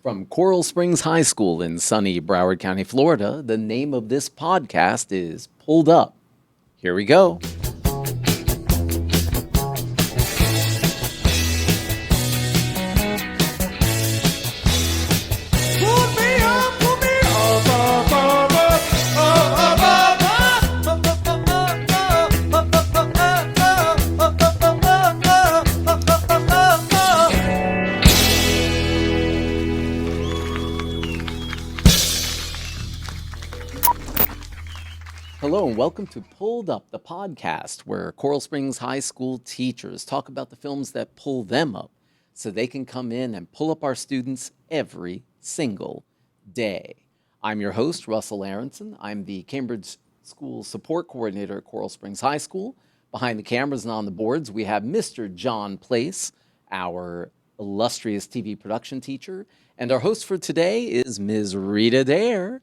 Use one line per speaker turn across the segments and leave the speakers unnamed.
From Coral Springs High School in sunny Broward County, Florida, the name of this podcast is Pulled Up. Here we go. Hello and welcome to Pulled Up, the podcast where Coral Springs High School teachers talk about the films that pull them up so they can come in and pull up our students every single day. I'm your host, Russell Aronson. I'm the Cambridge School Support Coordinator at Coral Springs High School. Behind the cameras and on the boards, we have Mr. John Place, our illustrious TV production teacher, and our host for today is Ms. Rita Daire,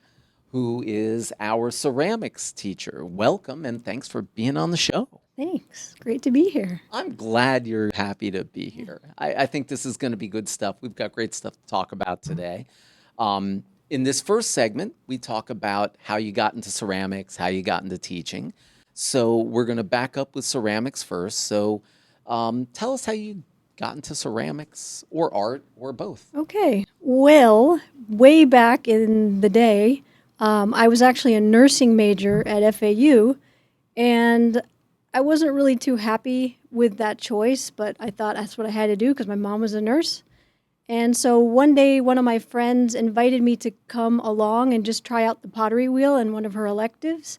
who is our ceramics teacher. Welcome and thanks for being on the show.
Thanks. Great to be here.
I'm glad you're happy to be here. I think this is going to be good stuff. We've got great stuff to talk about today. In this first segment, we talk about how you got into ceramics, how you got into teaching. So we're going to back up with ceramics first. So tell us how you got into ceramics or art or both.
Okay. Well, way back in the day, I was actually a nursing major at FAU, and I wasn't really too happy with that choice, but I thought that's what I had to do because my mom was a nurse. And so one day, one of my friends invited me to come along and just try out the pottery wheel in one of her electives.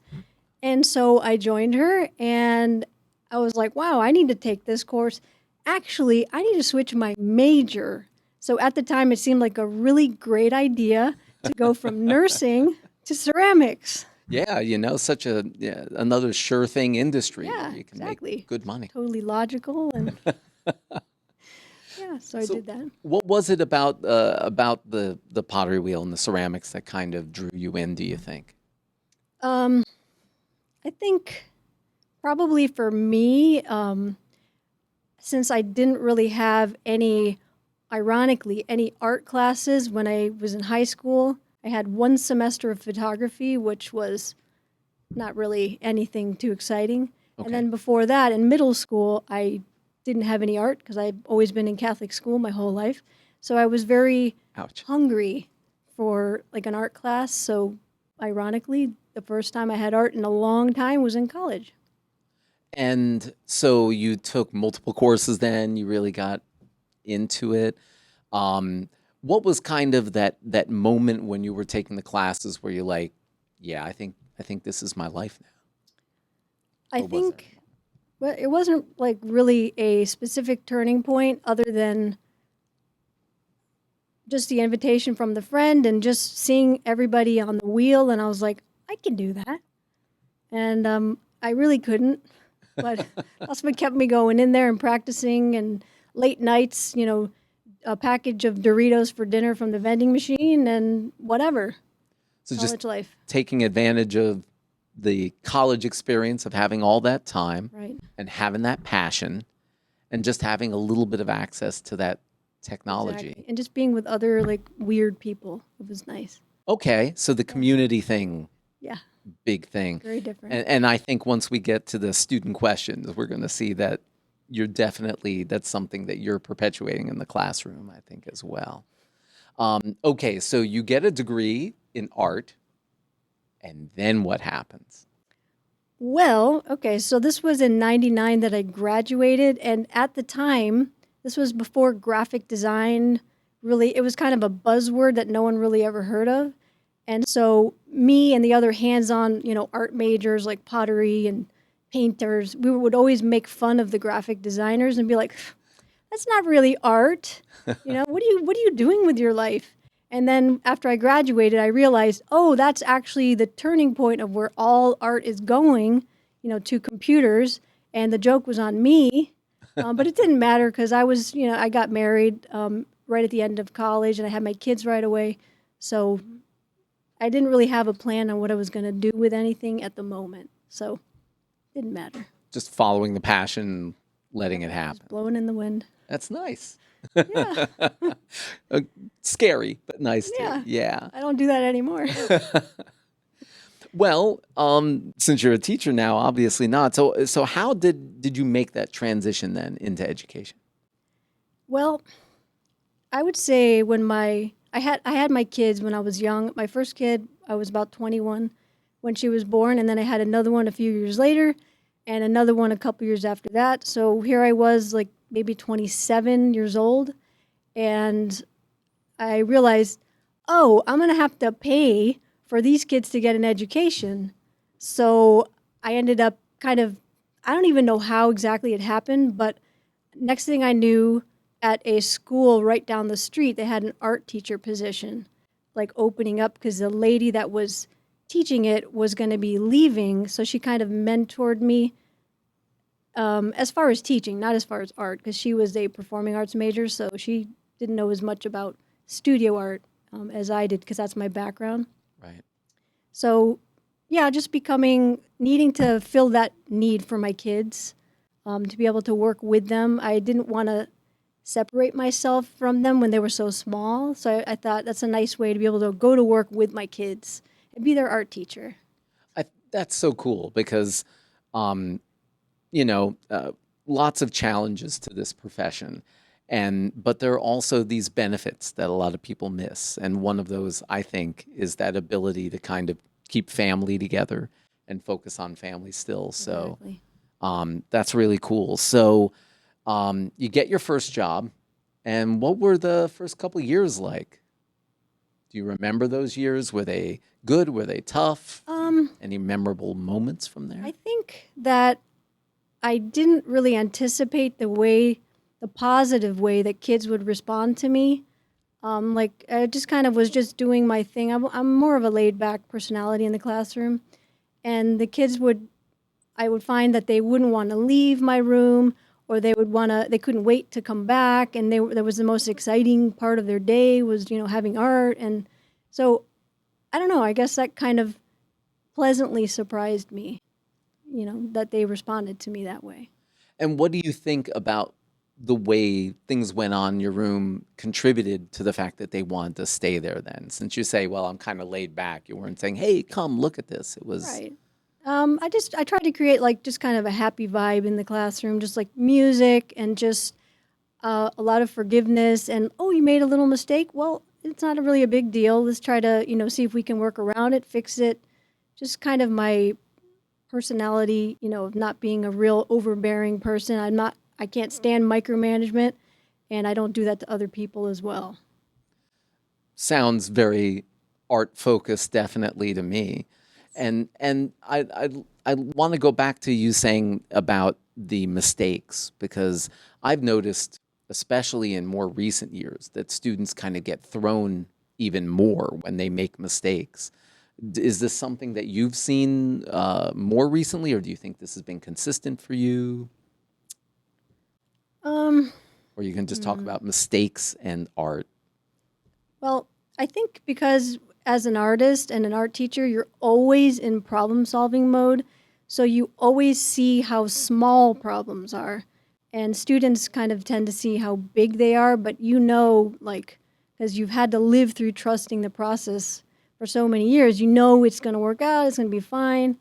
And so I joined her, and I was like, wow, I need to take this course. Actually, I need to switch my major. So at the time, it seemed like a really great idea to go from nursing to ceramics.
Yeah, such another sure thing industry
Yeah,
where you can
exactly.
make good money.
Totally logical, and yeah, so I did that.
What was it about the pottery wheel and the ceramics that kind of drew you in, do you think?
I think probably for me, since I didn't really have ironically, any art classes when I was in high school. I had one semester of photography, which was not really anything too exciting.
Okay.
And then before that, in middle school, I didn't have any art because I've always been in Catholic school my whole life. So I was very hungry for like an art class. So ironically, the first time I had art in a long time was in college.
And so you took multiple courses then, you really got into it. What was kind of that moment when you were taking the classes where you're like, yeah, I think this is my life now?
I think, well, it wasn't like really a specific turning point other than just the invitation from the friend and just seeing everybody on the wheel. And I was like, I can do that. And I really couldn't, but that's what kept me going in there and practicing, and late nights, a package of Doritos for dinner from the vending machine and whatever.
So
college
just
life.
taking advantage of the college experience of having all that time,
Right.
and having that passion and just having a little bit of access to that technology.
Exactly. And just being with other like weird people. It was nice.
Okay, so the community thing,
Yeah.
big thing.
Very different.
And I think once we get to the student questions, we're going to see that that's something that you're perpetuating in the classroom, I think, as well. Okay, so you get a degree in art, and then what happens?
Well, okay, so this was in 99 that I graduated, and at the time, this was before graphic design really, it was kind of a buzzword that no one really ever heard of. And so me and the other hands-on, art majors like pottery and painters, we would always make fun of the graphic designers and be like, that's not really art. What are you doing with your life? And then after I graduated, I realized, oh, that's actually the turning point of where all art is going, to computers. And the joke was on me, but it didn't matter because I got married right at the end of college and I had my kids right away. So I didn't really have a plan on what I was going to do with anything at the moment. So it didn't matter.
Just following the passion letting it
Just
happen.
blowing in the wind.
That's nice.
Yeah.
Uh, Scary, but nice too.
Yeah.
Yeah.
I don't do that anymore.
Well, since you're a teacher now, obviously not. So how did you make that transition then into education?
Well, I would say when I had my kids when I was young. My first kid, I was about 21 when she was born, and then I had another one a few years later, and another one a couple years after that. So here I was, like maybe 27 years old, and I realized, oh, I'm gonna have to pay for these kids to get an education. So I ended up kind of, I don't even know how exactly it happened, but next thing I knew, at a school right down the street, they had an art teacher position, like opening up because the lady that was teaching it was going to be leaving. So she kind of mentored me as far as teaching, not as far as art, because she was a performing arts major. So she didn't know as much about studio art as I did because that's my background.
Right.
So, yeah, just needing to fill that need for my kids, to be able to work with them. I didn't want to separate myself from them when they were so small. So I thought that's a nice way to be able to go to work with my kids and be their art teacher.
That's so cool because, um, you know, lots of challenges to this profession. But there are also these benefits that a lot of people miss. And one of those, I think, is that ability to kind of keep family together and focus on family still. So
Exactly.
that's really cool. So you get your first job, and what were the first couple years like? Do you remember those years? Were they good? Were they tough? Any memorable moments from there?
I think that I didn't really anticipate the positive way that kids would respond to me. Like I just kind of was just doing my thing. I'm more of a laid back personality in the classroom, and I would find that they wouldn't want to leave my room, or they couldn't wait to come back, and there was the most exciting part of their day was having art, and so I don't know. I guess that kind of pleasantly surprised me, that they responded to me that way.
And what do you think about the way things went on in your room contributed to the fact that they wanted to stay there then? Since you say, well, I'm kind of laid back, you weren't saying, hey, come look at this. It was,
Right. I tried to create like just kind of a happy vibe in the classroom, just like music and just a lot of forgiveness. And oh, you made a little mistake. Well, it's not really a big deal. Let's try to see if we can work around it, fix it. Just kind of my personality, of not being a real overbearing person. I can't stand micromanagement, and I don't do that to other people as well.
sounds very art focused, definitely to me. And I want to go back to you saying about the mistakes because I've noticed, especially in more recent years, that students kind of get thrown even more when they make mistakes. Is this something that you've seen more recently, or do you think this has been consistent for you?
Um,
Or you can just talk
hmm.
about mistakes and art.
Well, I think because as an artist and an art teacher, you're always in problem solving mode. So you always see how small problems are. And students kind of tend to see how big they are, but like, because you've had to live through trusting the process for so many years, it's going to work out, it's going to be fine.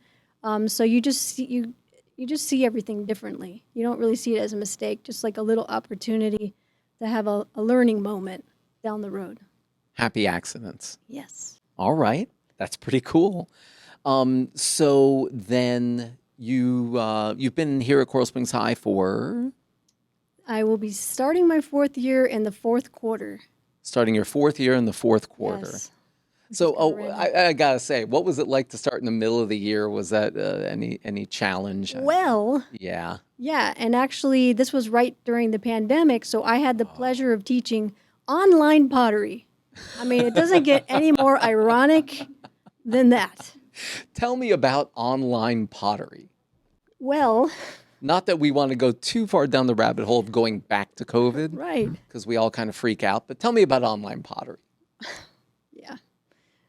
So you just see everything differently. You don't really see it as a mistake, just like a little opportunity to have a learning moment down the road.
Happy accidents.
Yes.
All right, that's pretty cool. So then you've been here at Coral Springs High for
I will be starting my fourth year in the fourth quarter.
starting your fourth year in the fourth quarter.
Yes. Which is
So,
kind of
oh,
random.
I gotta say, what was it like to start in the middle of the year? Was that any challenge?
Well,
Yeah.
yeah, and actually, this was right during the pandemic, so I had the
Oh.
pleasure of teaching online pottery. I mean, it doesn't get any more ironic than that.
Tell me about online pottery.
Well,
Not that we want to go too far down the rabbit hole of going back to COVID,
right.
because we all kind of freak out, but tell me about online pottery.
Yeah.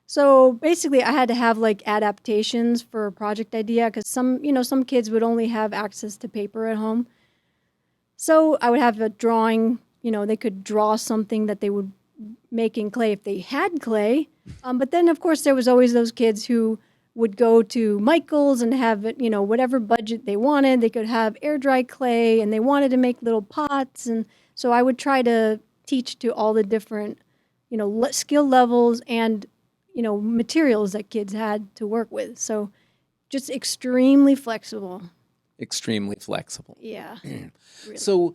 So basically, I had to have like adaptations for a project idea because some kids would only have access to paper at home. So I would have a drawing, they could draw something that they would make in clay if they had clay. But then, of course, there was always those kids who would go to Michael's and have it, whatever budget they wanted. They could have air dry clay and they wanted to make little pots. And so I would try to teach to all the different, skill levels and, materials that kids had to work with. So just extremely flexible.
Extremely flexible.
Yeah. Really.
So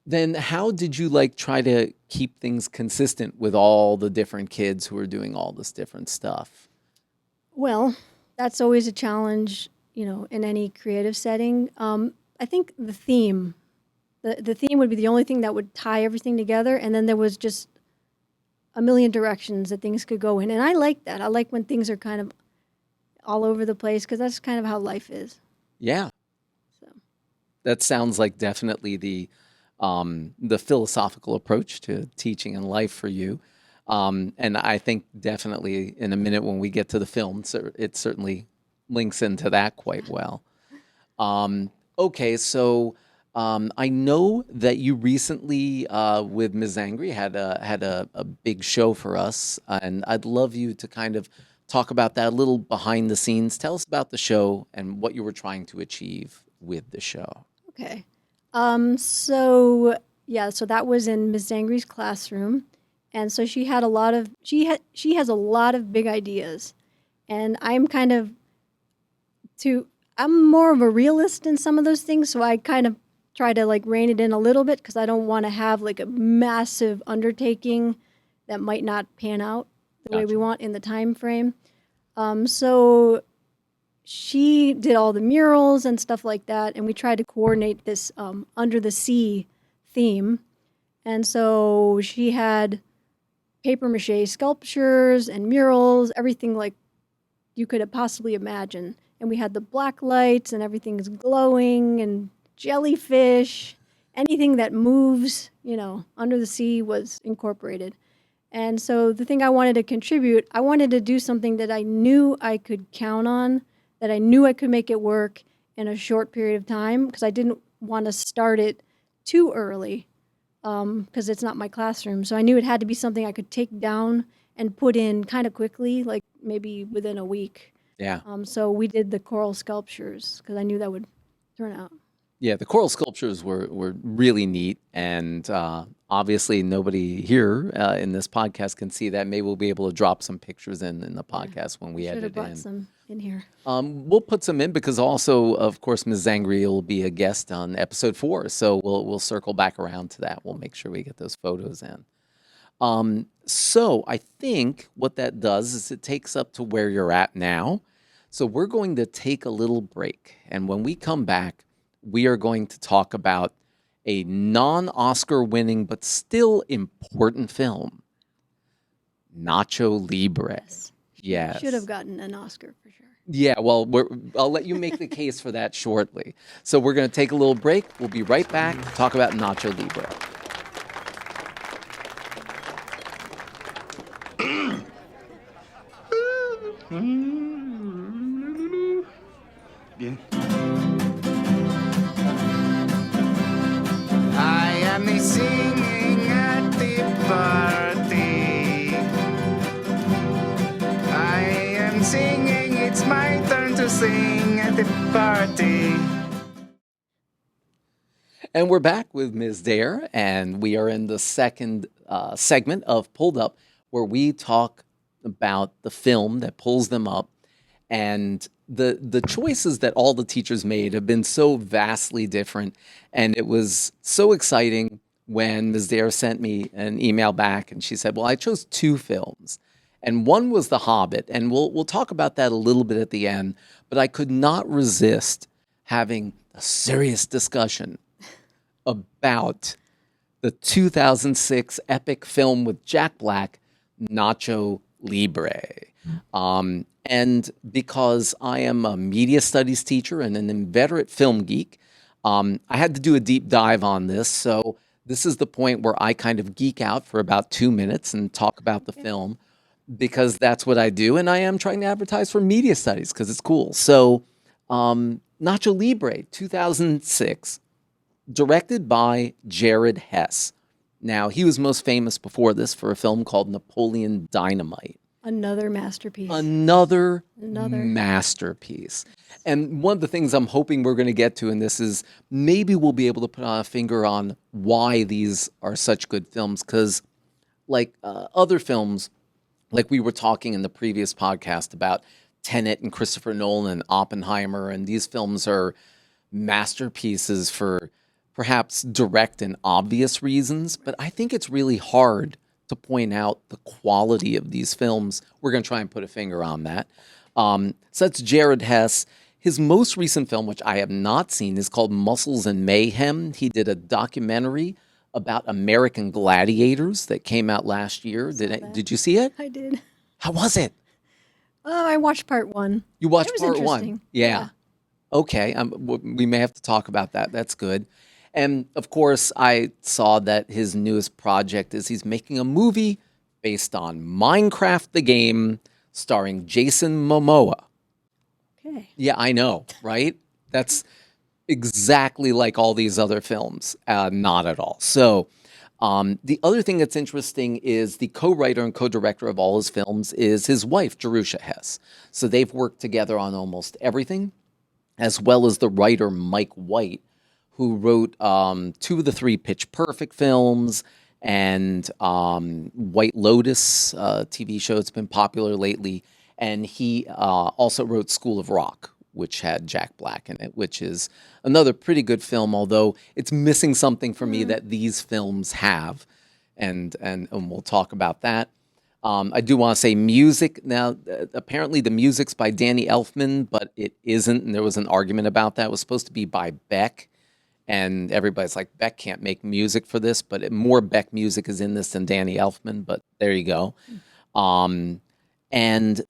then how did you try to keep things consistent with all the different kids who are doing all this different stuff?
Well, that's always a challenge, in any creative setting. I think the theme would be the only thing that would tie everything together. And then there was just a million directions that things could go in. And I like that. I like when things are kind of all over the place because that's kind of how life is.
Yeah.
So
That sounds like definitely the philosophical approach to teaching and life for you. And I think definitely in a minute when we get to the film, it certainly links into that quite well. Okay, so I know that you recently, with Ms. Angry, had a big show for us, and I'd love you to kind of talk about that a little behind the scenes. Tell us about the show and what you were trying to achieve with the show.
Okay. So that was in Ms. Angry's classroom. And so she has a lot of big ideas. And I'm more of a realist in some of those things. So I kind of try to rein it in a little bit because I don't want to have a massive undertaking that might not pan out the way we want in the time frame. So she did all the murals and stuff like that, and we tried to coordinate this under the sea theme. And so she had paper mache sculptures and murals, everything like you could have possibly imagine. And we had the black lights and everything is glowing and jellyfish, anything that moves, under the sea was incorporated. And so the thing I wanted to contribute, I wanted to do something that I knew I could count on, that I knew I could make it work in a short period of time, because I didn't want to start it too early, because it's not my classroom. So I knew it had to be something I could take down and put in kind of quickly, like maybe within a week.
Yeah.
So we did the coral sculptures because I knew that would turn out.
Yeah, the coral sculptures were really neat, and obviously nobody here in this podcast can see that. Maybe we'll be able to drop some pictures in the podcast when we edit
Should have brought
in.
some in here.
We'll put some in because also, of course, Ms. Zangri will be a guest on episode 4, so we'll circle back around to that. We'll make sure we get those photos in. So I think what that does is it takes up to where you're at now. So we're going to take a little break, and when we come back, we are going to talk about a non-Oscar winning but still important film, Nacho Libre. Yes.
Should have gotten an Oscar for sure.
Yeah, well, I'll let you make the case for that shortly. So we're going to take a little break. We'll be right back to talk about Nacho Libre.
Bien. I am singing at the party. I am singing, it's my turn to sing at the party.
And we're back with Ms. Daire, and we are in the second segment of Pulled Up, where we talk about the film that pulls them up. And the choices that all the teachers made have been so vastly different. And it was so exciting when Ms. Daire sent me an email back and she said, well, I chose 2 films. And one was The Hobbit. And we'll talk about that a little bit at the end. But I could not resist having a serious discussion about the 2006 epic film with Jack Black, Nacho Libre. And because I am a media studies teacher and an inveterate film geek, I had to do a deep dive on this. So this is the point where I kind of geek out for about 2 minutes and talk about the film, because that's what I do. And I am trying to advertise for media studies because it's cool. So Nacho Libre, 2006. directed by Jared Hess. Now, he was most famous before this for a film called Napoleon Dynamite.
Another masterpiece.
Another
Another.
masterpiece. And one of the things I'm hoping we're going to get to in this is maybe we'll be able to put a finger on why these are such good films. Because, like other films, like we were talking in the previous podcast about Tenet and Christopher Nolan and Oppenheimer, and these films are masterpieces for perhaps direct and obvious reasons, but I think it's really hard to point out the quality of these films. We're going to try and put a finger on that. So that's Jared Hess. His most recent film, which I have not seen, is called Muscles and Mayhem. He did a documentary about American Gladiators that came out last year. Did you see it?
I did.
How was it?
Oh, I watched part one.
You watched
It was
part one?
interesting.
Yeah. Okay. We may have to talk about that. That's good. And of course, I saw that his newest project is he's making a movie based on Minecraft the game starring Jason Momoa.
Okay.
Yeah, I know, right? That's exactly like all these other films. Not at all. So the other thing that's interesting is the co-writer and co-director of all his films is his wife, Jerusha Hess. So they've worked together on almost everything, as well as the writer Mike White, who wrote 2 of the 3 Pitch Perfect films and White Lotus TV show. It's been popular lately. And he also wrote School of Rock, which had Jack Black in it, which is another pretty good film, although it's missing something for me that these films have. And we'll talk about that. I do want to say music. Now, apparently the music's by Danny Elfman, but it isn't. And there was an argument about that. It was supposed to be by Beck. And everybody's like, Beck can't make music for this, but more Beck music is in this than Danny Elfman. But there you go. And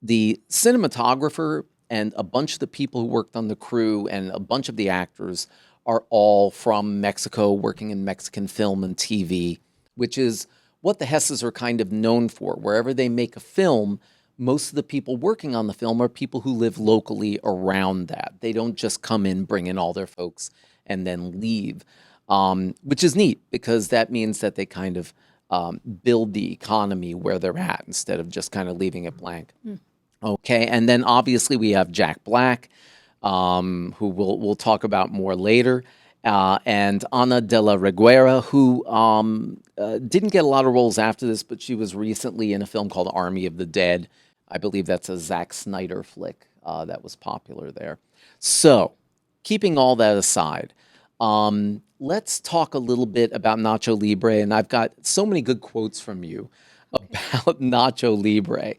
the cinematographer and a bunch of the people who worked on the crew and a bunch of the actors are all from Mexico, working in Mexican film and TV, which is what the Hesses are kind of known for. Wherever they make a film, most of the people working on the film are people who live locally around that. They don't just come in, bring in all their folks, and then leave, which is neat because that means that they kind of build the economy where they're at instead of just kind of leaving it blank. Okay, and then obviously we have Jack Black, who we'll talk about more later, and Ana de la Reguera, who didn't get a lot of roles after this, but she was recently in a film called Army of the Dead. I believe that's a Zack Snyder flick that was popular there. So, keeping all that aside, let's talk a little bit about Nacho Libre, and I've got so many good quotes from you about Nacho Libre.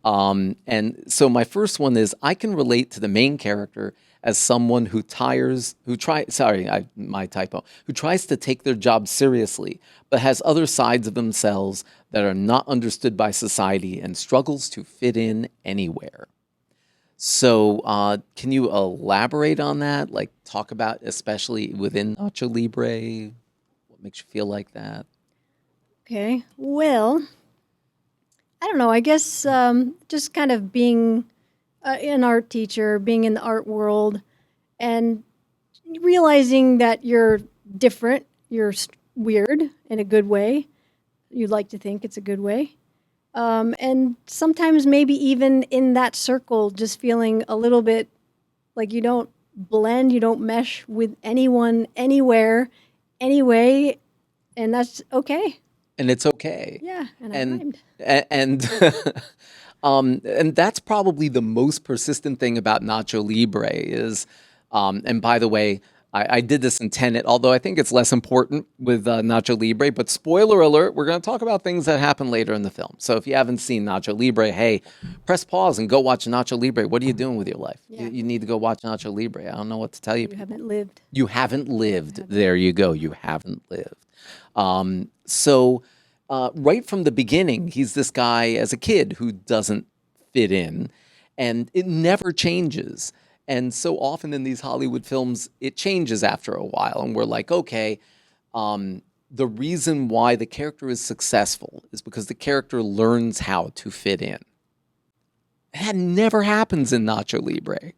And so my first one is, I can relate to the main character as someone who tries to take their job seriously, but has other sides of themselves that are not understood by society and struggles to fit in anywhere. So can you elaborate on that? Like talk about, especially within Nacho Libre, what makes you feel like that?
Okay. Well, I don't know. I guess just kind of being an art teacher, being in the art world, and realizing that you're different, you're weird in a good way. You'd like to think it's a good way. And sometimes maybe even in that circle, just feeling a little bit like you don't blend, you don't mesh with anyone, anywhere, anyway, and that's okay.
And it's okay.
Yeah, and I
And
rhymed.
and that's probably the most persistent thing about Nacho Libre is, and by the way, I did this in Tenet, although I think it's less important with Nacho Libre. But spoiler alert, we're going to talk about things that happen later in the film. So if you haven't seen Nacho Libre, hey, press pause and go watch Nacho Libre. What are you doing with your life?
Yeah.
You need to go watch Nacho Libre. I don't know what to tell you.
You haven't lived.
You haven't lived. There you go. You haven't lived. So right from the beginning, he's this guy as a kid who doesn't fit in, and it never changes. And so often in these Hollywood films, it changes after a while, and we're like, okay, the reason why the character is successful is because the character learns how to fit in. That never happens in Nacho Libre.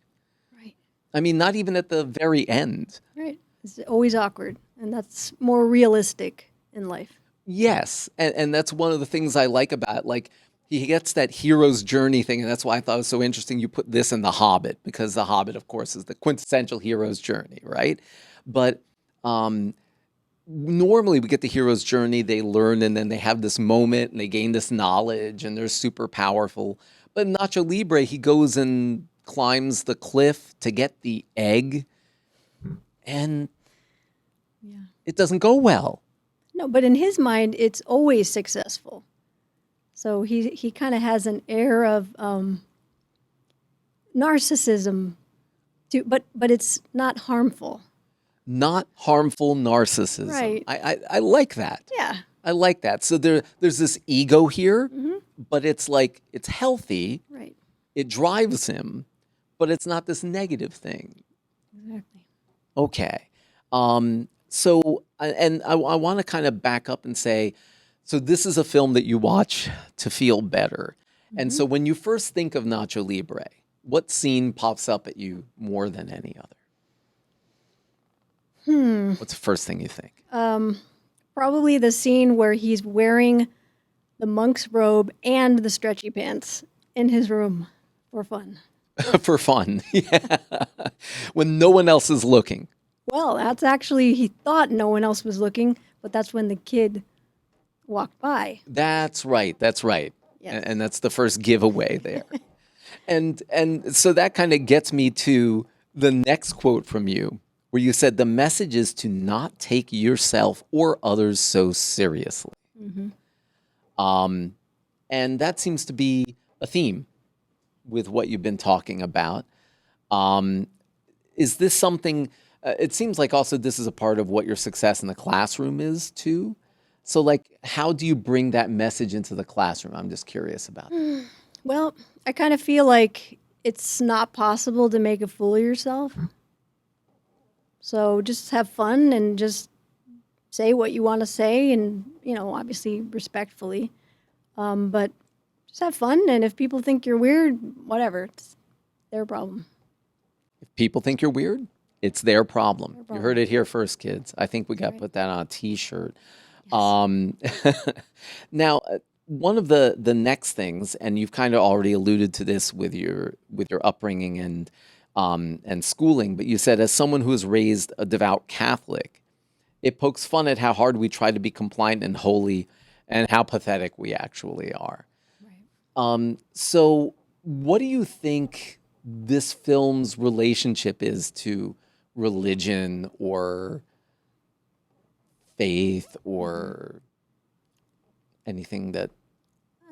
Right.
I mean, not even at the very end.
Right. It's always awkward. And that's more realistic in life.
Yes, and that's one of the things I like about it. Like he gets that hero's journey thing, and that's why I thought it was so interesting. You put this in The Hobbit because The Hobbit, of course, is the quintessential hero's journey, right? But um, normally we get the hero's journey, they learn, and then they have this moment, and they gain this knowledge, and they're super powerful. But in Nacho Libre, he goes and climbs the cliff to get the egg, and
Yeah.
it doesn't go well.
No, but in his mind, it's always successful. So he kind of has an air of narcissism, too, but it's not harmful.
Not harmful narcissism.
Right.
I like that.
Yeah.
I like that. So there's this ego here,
Hmm.
but it's like it's healthy.
Right.
It drives him, but it's not this negative thing.
Exactly.
Okay. So I want to kind of back up and say, so this is a film that you watch to feel better. And
Hmm.
so when you first think of Nacho Libre, what scene pops up at you more than any other? What's the first thing you think?
Probably the scene where he's wearing the monk's robe and the stretchy pants in his room for fun.
For fun. Yeah. When no one else is looking.
Well, that's actually, he thought no one else was looking, but that's when the kid walked by.
That's right. That's right.
Yes.
And that's the first giveaway there. And so that kind of gets me to the next quote from you, where you said the message is to not take yourself or others so seriously. And that seems to be a theme with what you've been talking about. Is this something? It seems like also this is a part of what your success in the classroom is too. So, like, how do you bring that message into the classroom? I'm just curious about that.
Well, I kind of feel like it's not possible to make a fool of yourself. So just have fun and just say what you want to say and, obviously respectfully. But just have fun. And if people think you're weird, whatever, it's their problem.
If people think you're weird, it's their problem.
Their
You
problem.
heard it here first, kids. I think we got to
Right.
put that on a T-shirt. Um, now, one of the next things, and you've kind of already alluded to this with your upbringing and schooling, but you said as someone who was raised a devout Catholic, it pokes fun at how hard we try to be compliant and holy, and how pathetic we actually are.
Right.
So, what do you think this film's relationship is to religion or faith or anything that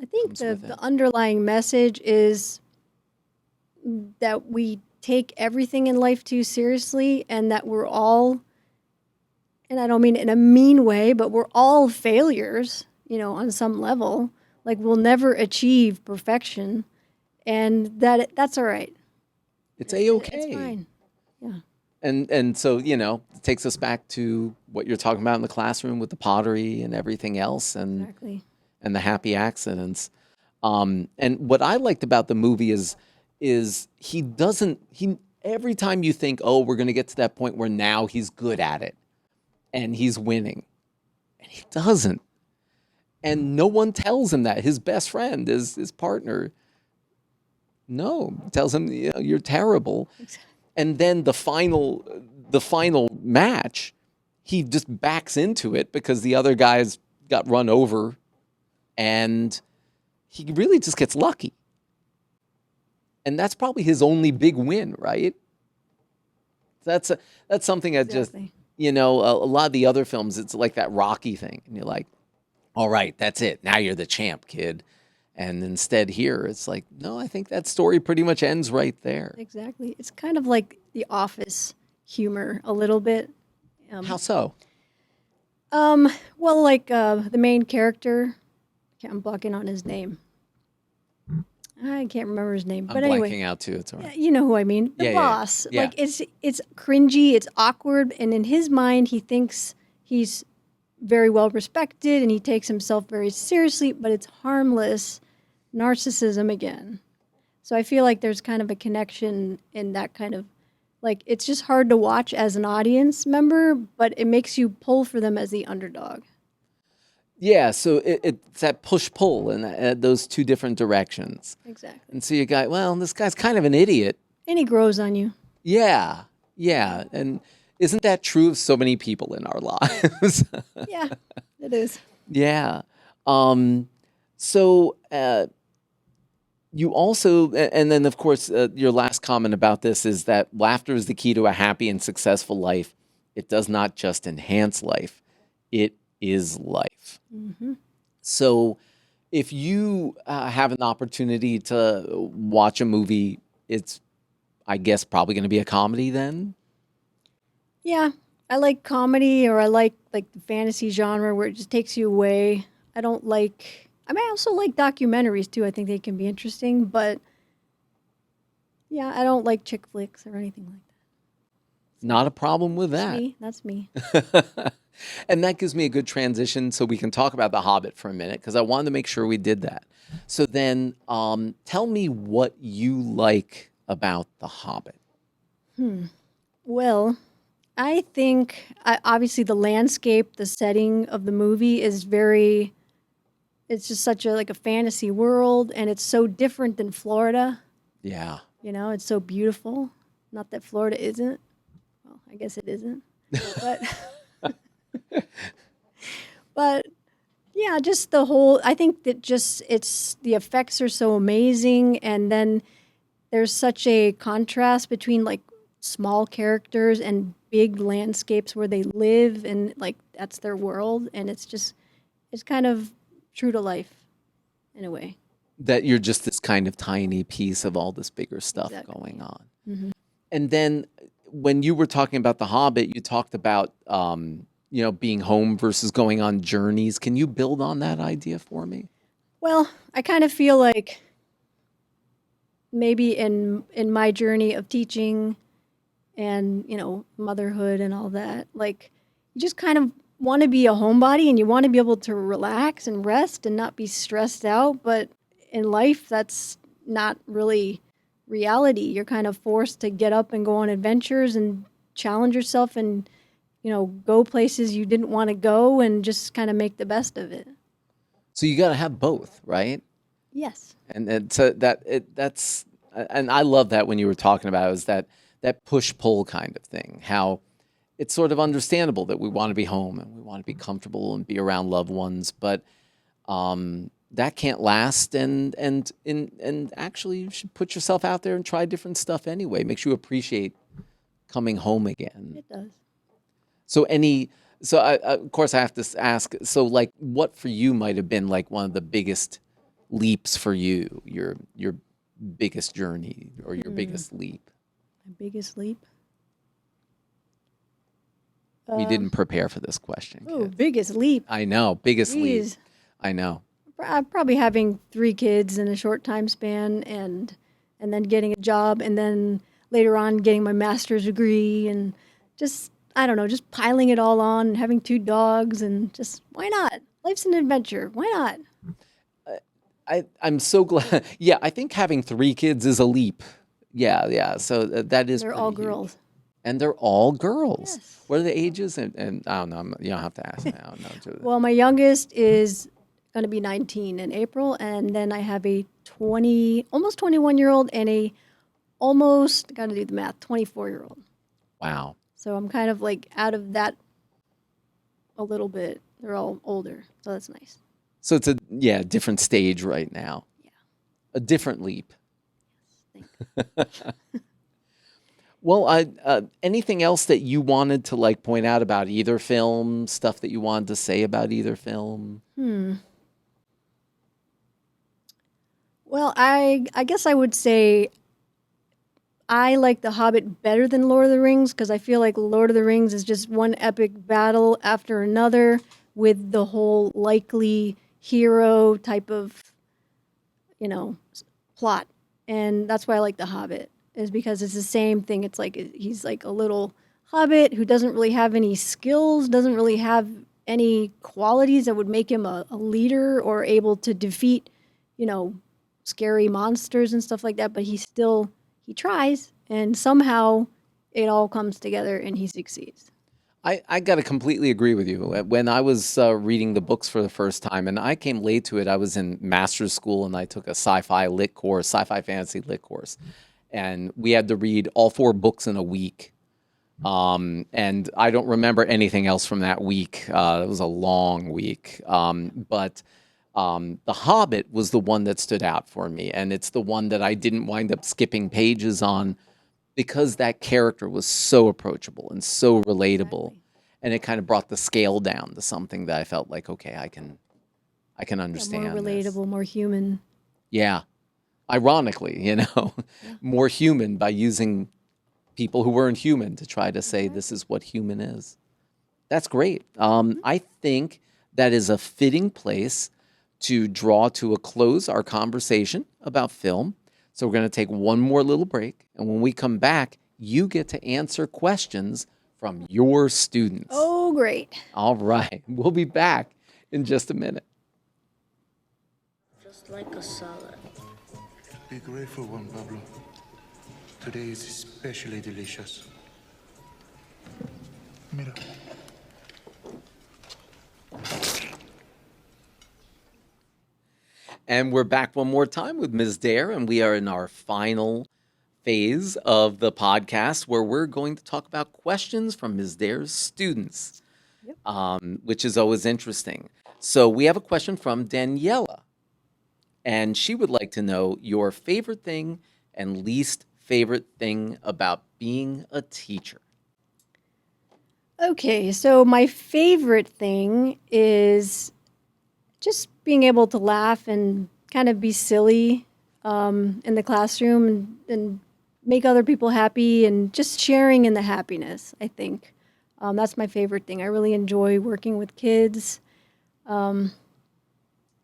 I think
comes
the,
with it?
the underlying message is that we take everything in life too seriously and that we're all, and I don't mean it in a mean way, but we're all failures, on some level. Like we'll never achieve perfection and that's all right.
It's
It's
A-okay.
fine. Yeah.
And so, it takes us back to what you're talking about in the classroom with the pottery and everything else
Exactly.
and the happy accidents. And what I liked about the movie is he every time you think, oh, we're going to get to that point where now he's good at it and he's winning, and he doesn't. And no one tells him that. His best friend, his partner, no, tells him, you're terrible.
Exactly.
And then the final match, he just backs into it because the other guys got run over, and he really just gets lucky. And that's probably his only big win, right? That's something that just,
Exactly.
a lot of the other films, it's like that Rocky thing, and you're like, all right, that's it. Now you're the champ, kid. And instead here, it's like, no, I think that story pretty much ends right there.
Exactly. It's kind of like The Office humor a little bit.
How so?
Well, like the main character, I'm blanking on his name. I can't remember his name,
I'm
but
blanking
anyway,
out too. It's all right.
you know who I mean. The
Yeah, yeah,
boss.
yeah.
Like it's cringy, it's awkward, and in his mind, he thinks he's very well respected, and he takes himself very seriously, but it's harmless narcissism again. So I feel like there's kind of a connection in that kind of Like, it's just hard to watch as an audience member, but it makes you pull for them as the underdog.
Yeah, so it's that push-pull in those two different directions.
Exactly.
And so you got, well, this guy's kind of an idiot.
And he grows on you.
Yeah, yeah. And isn't that true of so many people in our lives?
Yeah, it is.
Yeah. So you also, and then of course, your last comment about this is that laughter is the key to a happy and successful life. It does not just enhance life, it is life.
Mm-hmm.
So if you have an opportunity to watch a movie, it's, I guess, probably going to be a comedy then.
Yeah, I like comedy, or I like the fantasy genre where it just takes you away. I don't like. I mean, I also like documentaries too. I think they can be interesting, but yeah, I don't like chick flicks or anything like that.
Not a problem with that.
That's me.
And that gives me a good transition so we can talk about The Hobbit for a minute, because I wanted to make sure we did that. So then tell me what you like about The Hobbit.
Well, I think obviously the landscape, the setting of the movie is very. It's just such a like a fantasy world, and it's so different than Florida.
Yeah.
You know, it's so beautiful. Not that Florida isn't. Well, I guess it isn't. But but yeah, just the whole. I think that just it's the effects are so amazing, and then there's such a contrast between like small characters and big landscapes where they live, and like that's their world, and it's kind of true to life in a way.
That you're just this kind of tiny piece of all this bigger stuff
Exactly.
going on.
Mm-hmm.
And then when you were talking about The Hobbit, you talked about, being home versus going on journeys. Can you build on that idea for me?
Well, I kind of feel like maybe in my journey of teaching and, motherhood and all that, like you just kind of want to be a homebody and you want to be able to relax and rest and not be stressed out. But in life, that's not really reality. You're kind of forced to get up and go on adventures and challenge yourself and, go places you didn't want to go and just kind of make the best of it.
So you got to have both, right?
Yes.
And so that's, and I love that when you were talking about it, was that push-pull kind of thing, how it's sort of understandable that we want to be home and we want to be comfortable and be around loved ones, but that can't last. And actually, you should put yourself out there and try different stuff anyway. Makes you appreciate coming home again.
It does.
So of course, I have to ask. So, like, what for you might have been like one of the biggest leaps for you, your biggest journey or your biggest leap?
My biggest leap.
We didn't prepare for this question.
Oh,
Kid.
biggest leap.
I know, biggest leap.
Jeez.
I know.
Probably having 3 kids in a short time span, and then getting a job, and then later on getting my master's degree, and just I don't know, just piling it all on, and having 2 dogs, and just why not? Life's an adventure. Why not?
I'm so glad. Yeah, I think having 3 kids is a leap. Yeah. So that is.
They're all
pretty huge.
girls.
And they're all girls.
Yes.
What are the ages? And I don't know. You don't have to ask me. I don't know.
Well, my youngest is going to be 19 in April, and then I have a almost 21-year-old and a almost, got to do the math, 24-year-old.
Wow.
So I'm kind of like out of that a little bit. They're all older, so that's nice.
So it's a different stage right now.
Yeah.
A different leap.
Thank you.
Well, anything else that you wanted to like point out about either film? Stuff that you wanted to say about either film?
Well, I guess I would say I like The Hobbit better than Lord of the Rings, because I feel like Lord of the Rings is just one epic battle after another with the whole likely hero type of, plot. And that's why I like The Hobbit, is because it's the same thing. It's like he's like a little hobbit who doesn't really have any skills, doesn't really have any qualities that would make him a leader or able to defeat, scary monsters and stuff like that. But he tries, and somehow it all comes together and he succeeds.
I got to completely agree with you. When I was reading the books for the first time, and I came late to it, I was in master's school and I took a sci-fi fantasy lit course. And we had to read all 4 books in a week. And I don't remember anything else from that week. It was a long week. But The Hobbit was the one that stood out for me. And it's the one that I didn't wind up skipping pages on because that character was so approachable and so relatable.
Exactly.
And it kind of brought the scale down to something that I felt like, okay, I can
Yeah, more
understand this.
relatable, more human.
Yeah. Ironically,
Yeah,
more human by using people who weren't human to try to say this
exactly.
is what human is. That's great. I think that is a fitting place to draw to a close our conversation about film. So we're going to take one more little break. And when we come back, you get to answer questions from your students.
Oh, great.
All right. We'll be back in just a minute.
Just like a salad.
Be grateful, Juan Pablo. Today is especially delicious. Mira.
And we're back one more time with Ms. Dare, and we are in our final phase of the podcast where we're going to talk about questions from Ms. Dare's students,
Yep.
which is always interesting. So we have a question from Daniela, and she would like to know your favorite thing and least favorite thing about being a teacher.
Okay, so my favorite thing is just being able to laugh and kind of be silly in the classroom and make other people happy and just sharing in the happiness, I think. That's my favorite thing. I really enjoy working with kids. Um,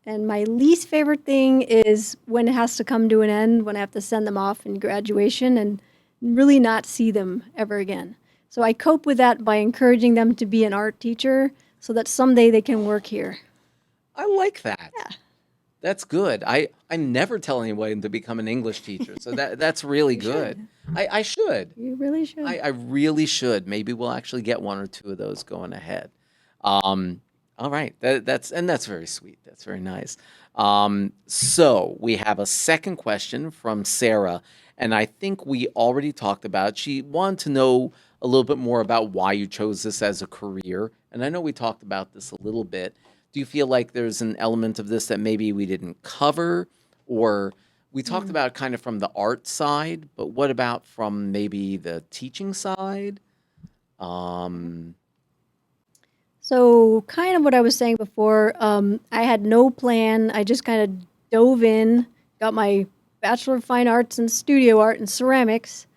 and my least favorite thing is when it has to come to an end, when I have to send them off in graduation and really not see them ever again. So I cope with that by encouraging them to be an art teacher so that someday they can work here.
I like that.
Yeah.
That's good. I never tell anyone to become an English teacher, so that's really
You
good.
should.
I should.
You really should.
I really should. Maybe we'll actually get 1 or 2 of those going ahead. All right. That's very sweet. That's very nice. So we have a second question from Sarah, and I think we already talked about it. She wanted to know a little bit more about why you chose this as a career, and I know we talked about this a little bit. Do you feel like there's an element of this that maybe we didn't cover, or we talked about kind of from the art side, but what about from maybe the teaching side? Um,
So, kind of what I was saying before, I had no plan. I just kind of dove in, got my Bachelor of Fine Arts in Studio Art and Ceramics,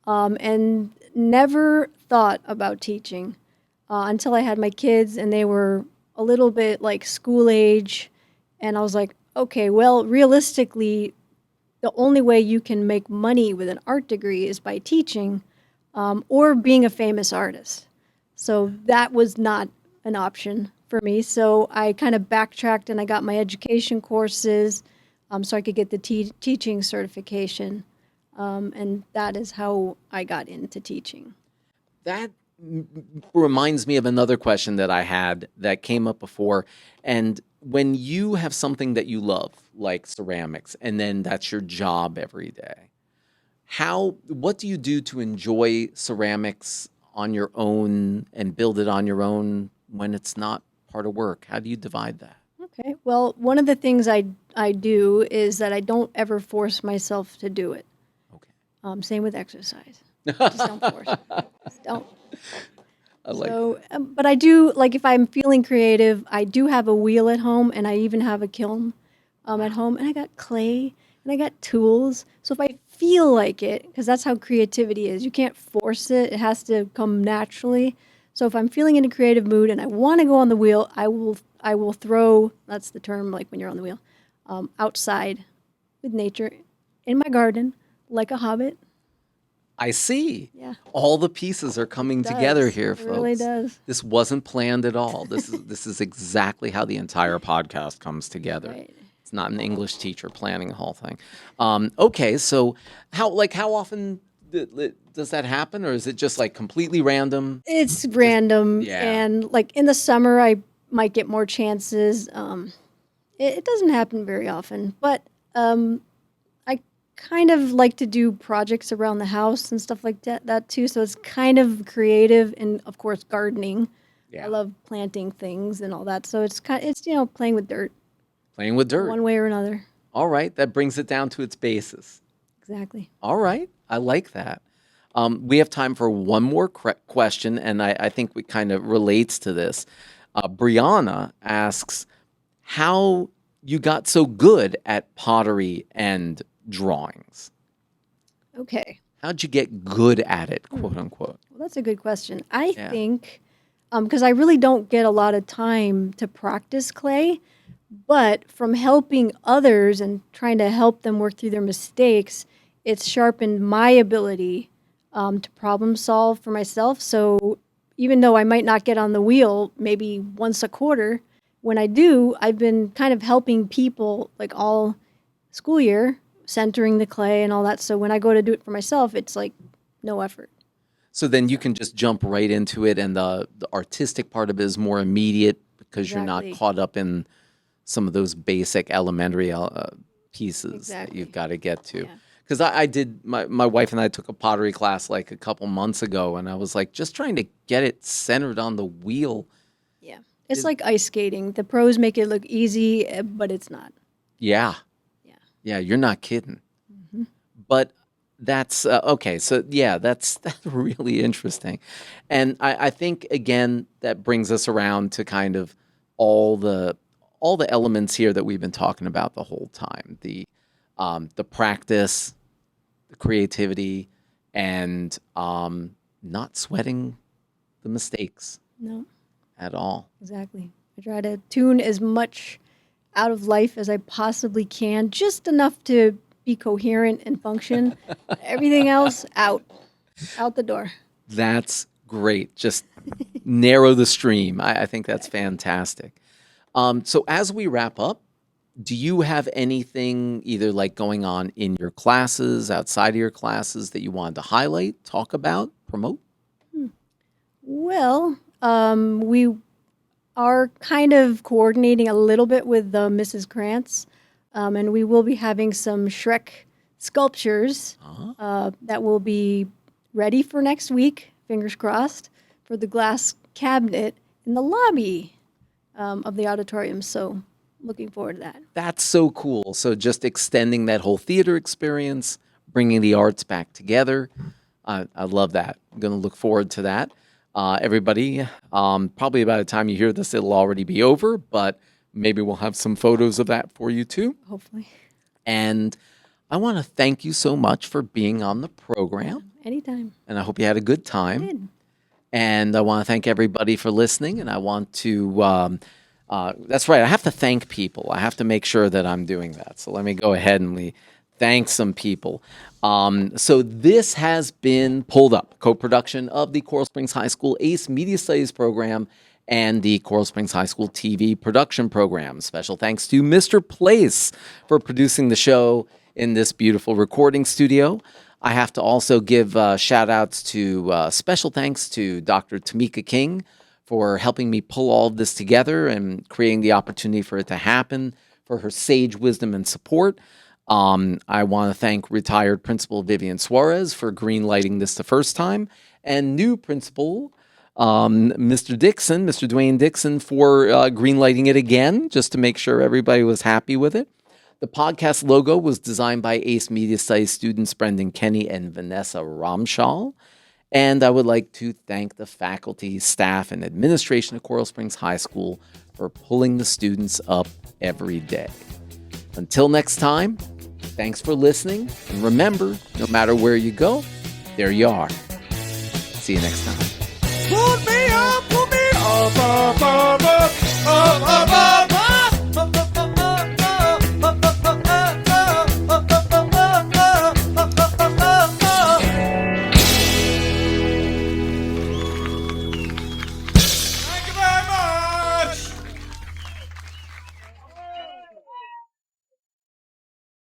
and never thought about teaching until I had my kids and they were a little bit like school age. And I was like, okay, well, realistically, the only way you can make money with an art degree is by teaching or being a famous artist. So that was not an option for me. So I kind of backtracked and I got my education courses so I could get the teaching certification. And that is how I got into teaching.
That reminds me of another question that I had that came up before. And when you have something that you love, like ceramics, and then that's your job every day, what do you do to enjoy ceramics on your own and build it on your own when it's not part of work? How do you divide that?
Okay. Well, one of the things I do is that I don't ever force myself to do it.
Okay.
Same with exercise. Just don't force it. Just don't.
I like
So, but I do, like if I'm feeling creative, I do have a wheel at home and I even have a kiln at home and I got clay and I got tools. So if I feel like it, because that's how creativity is, you can't force it. It has to come naturally. So if I'm feeling in a creative mood and I want to go on the wheel, I will throw, that's the term like when you're on the wheel, outside with nature in my garden like a hobbit.
I see.
Yeah.
All the pieces are coming together here,
It
folks.
really does.
This wasn't planned at all. This is exactly how the entire podcast comes together.
Right.
It's not an English teacher planning the whole thing. Okay, so how often does that happen, or is it just like completely random?
It's random,
yeah.
and like in the summer, I might get more chances. It doesn't happen very often, but I kind of like to do projects around the house and stuff like that too. So it's kind of creative, and of course, gardening.
Yeah.
I love planting things and all that. So it's playing with dirt,
Playing with dirt.
one way or another.
All right, that brings it down to its basis.
Exactly.
All right, I like that. We have time for one more question, and I think it kind of relates to this. Brianna asks, how you got so good at pottery and drawings?
Okay.
How'd you get good at it, quote unquote?
Well, that's a good question. I
Yeah.
think because I really don't get a lot of time to practice clay, but from helping others and trying to help them work through their mistakes, it's sharpened my ability to problem solve for myself. So even though I might not get on the wheel maybe once a quarter, when I do, I've been kind of helping people like all school year, centering the clay and all that. So when I go to do it for myself, it's like no effort.
So then you can just jump right into it, and the artistic part of it is more immediate because you're not
Exactly.
caught up in some of those basic elementary pieces that
Exactly.
you've got to get to.
Yeah.
Because I did, my wife and I took a pottery class like a couple months ago, and I was like just trying to get it centered on the wheel.
Yeah. It's like ice skating. The pros make it look easy, but it's not.
Yeah.
Yeah.
Yeah, you're not kidding. But that's okay. So yeah, that's really interesting, and I think again that brings us around to kind of all the elements here that we've been talking about the whole time: the practice, the creativity, and not sweating the mistakes
No,
at all.
exactly. I try to tune as much out of life as I possibly can, just enough to be coherent and function. Everything else out the door.
That's great. Just narrow the stream. I think that's fantastic. So as we wrap up, do you have anything either like going on in your classes, outside of your classes that you wanted to highlight, talk about, promote?
Well, we are kind of coordinating a little bit with Mrs. Krantz, and we will be having some Shrek sculptures that will be ready for next week, fingers crossed, for the glass cabinet in the lobby of the auditorium. So looking forward to that.
That's so cool. So just extending that whole theater experience, bringing the arts back together. I love that. I'm going to look forward to that. Everybody, probably by the time you hear this, it'll already be over, but maybe we'll have some photos of that for you too.
Hopefully.
And I want to thank you so much for being on the program.
Anytime.
And I hope you had a good time.
Good.
And I want to thank everybody for listening. And I want to, that's right, I have to thank people. I have to make sure that I'm doing that. So let me go ahead and thank some people. So this has been Pulled Up, co-production of the Coral Springs High School ACE Media Studies program and the Coral Springs High School TV production program. Special thanks to Mr. Place for producing the show in this beautiful recording studio. I have to also give shout outs to special thanks to Dr. Tamika King for helping me pull all of this together and creating the opportunity for it to happen, for her sage wisdom and support. I want to thank retired Principal Vivian Suarez for greenlighting this the first time, and new Principal Mr. Dwayne Dixon, for greenlighting it again, just to make sure everybody was happy with it. The podcast logo was designed by ACE Media Studies students Brendan Kenny and Vanessa Ramshall. And I would like to thank the faculty, staff, and administration of Coral Springs High School for pulling the students up every day. Until next time, thanks for listening. And remember, no matter where you go, there you are. See you next time.
Pull me up, up, up, up, up, up, up.